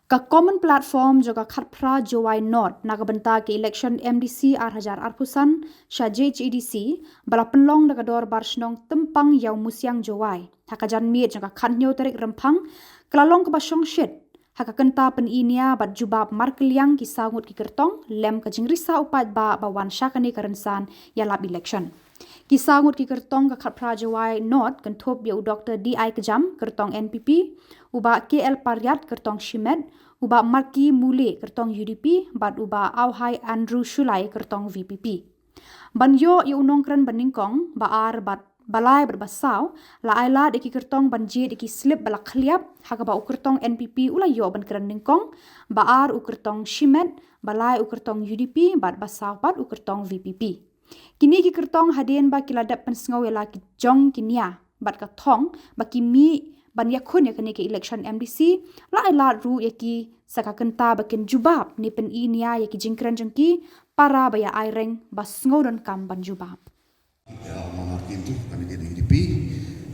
Ka common platform juga khatpra jowai not nagabenta ke election MDC arhajar arpusan sha JHEDC bala penlong daga dor barsnong tempang yau musyang jowai hakajan miet juga khatnyo tarik rempang kelalong ke basyong shet haka kenta pen inia bat jubab markeliang ki sangut ki kertong lem ka jingrisa upat ba bawan syakani karensan yalap election. Kisangut ki kertong ka khatpra jawai not kentop ya Dr. DI Kejam kertong NPP, uba KL Paryat kertong Shimed, uba Marki Mule kertong UDP, bat uba Auhai Andrew Shulai kertong VPP. Ban yo ya unong keren beningkong baar bat balai berbasau la aila deki kertong banjir deki slip balak khliap haka ba ukertong NPP ula yo ban keren ningkong baar ukertong Shimed balai ukertong UDP bat basau bat ukertong VPP. Kini ki kertong hadien ba kiladap pensengau yala ki jong kinia bat ka thong ba ki mi ban yakun ya kini ke election MDC la ila ru ya ki saka kenta ba ken jubab ni pen inia ya ki jingkran jengki para ba ya aireng ba sengau don kam ban jubab. Ya Allah itu kami jadi UDP.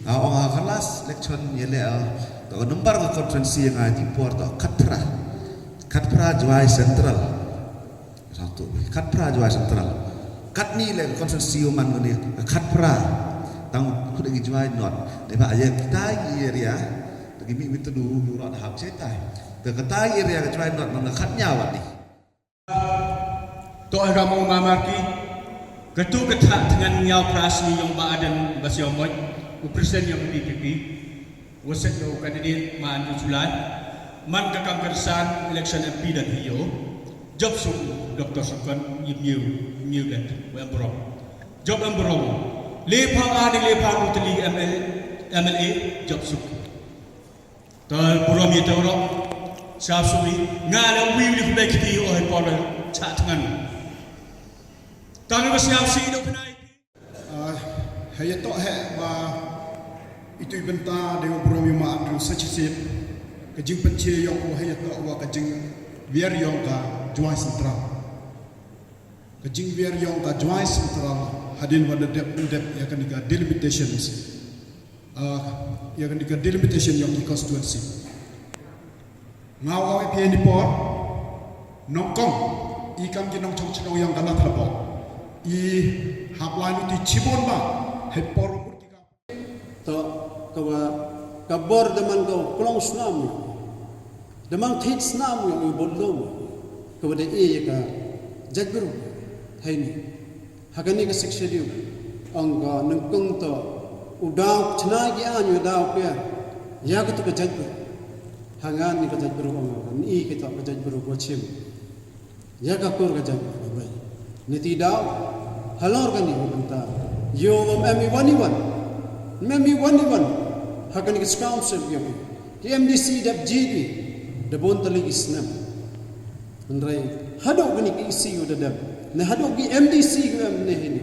Orang kelas election yela to nomor ke konferensi yang di Port Khatpra Jawai Central. Satu Khatpra Jawai Central. Kat ni le konferensi uman ni Khatpra tang ku degi Jawai not. Depa aja kita area tegi mi itu dulu rat hak cetai. Te kata area Jawai not mana khatnya wat ni. To agama mamaki ketu ketak dengan nyau prasni yang baadan basiomoy presiden yang DPP wasit yo kandidat man Julai man kakam kersan election MP dan hiyo job su Dr. Sukon new dan wembro job wembro lepa utili MLA job su to burom yete ro sasuli ngala wiwi kubekti o he polo chat ngan Tangan bersiap si hidup naik. Hayat tok hek ba itu ibenta dengan promi ma Andrew sachisip kejing pencie yang ko hayat tok wa kejing biar yang ka Jawai Central. Kejing biar yang ka Jawai Central hadin pada dep ya kan diga delimitations. Ya kan diga delimitation yang di constituency. Ngawai PND Port nongkong ikam jinong chong yang kana thalapok. I haplan itu cibon ba hepor purtika to kawa kabor deman ko klong snam demang thit snam yo bodlom kawa de e ka jagru haini hagani ka sikshediu anga nangkung to udaw chna gi anyu daw pe ya ka to ka jagru hangan ni ka jagru anga ni ka to ka jagru ko chim ya ka kor ka jagru ba niti daw halor kan ni benta yo memi wani hakan ni council yo ki MDC dab GB de bon tali isnam ndrai hado gani ki isi yo dab ne hado ki MDC go ne hini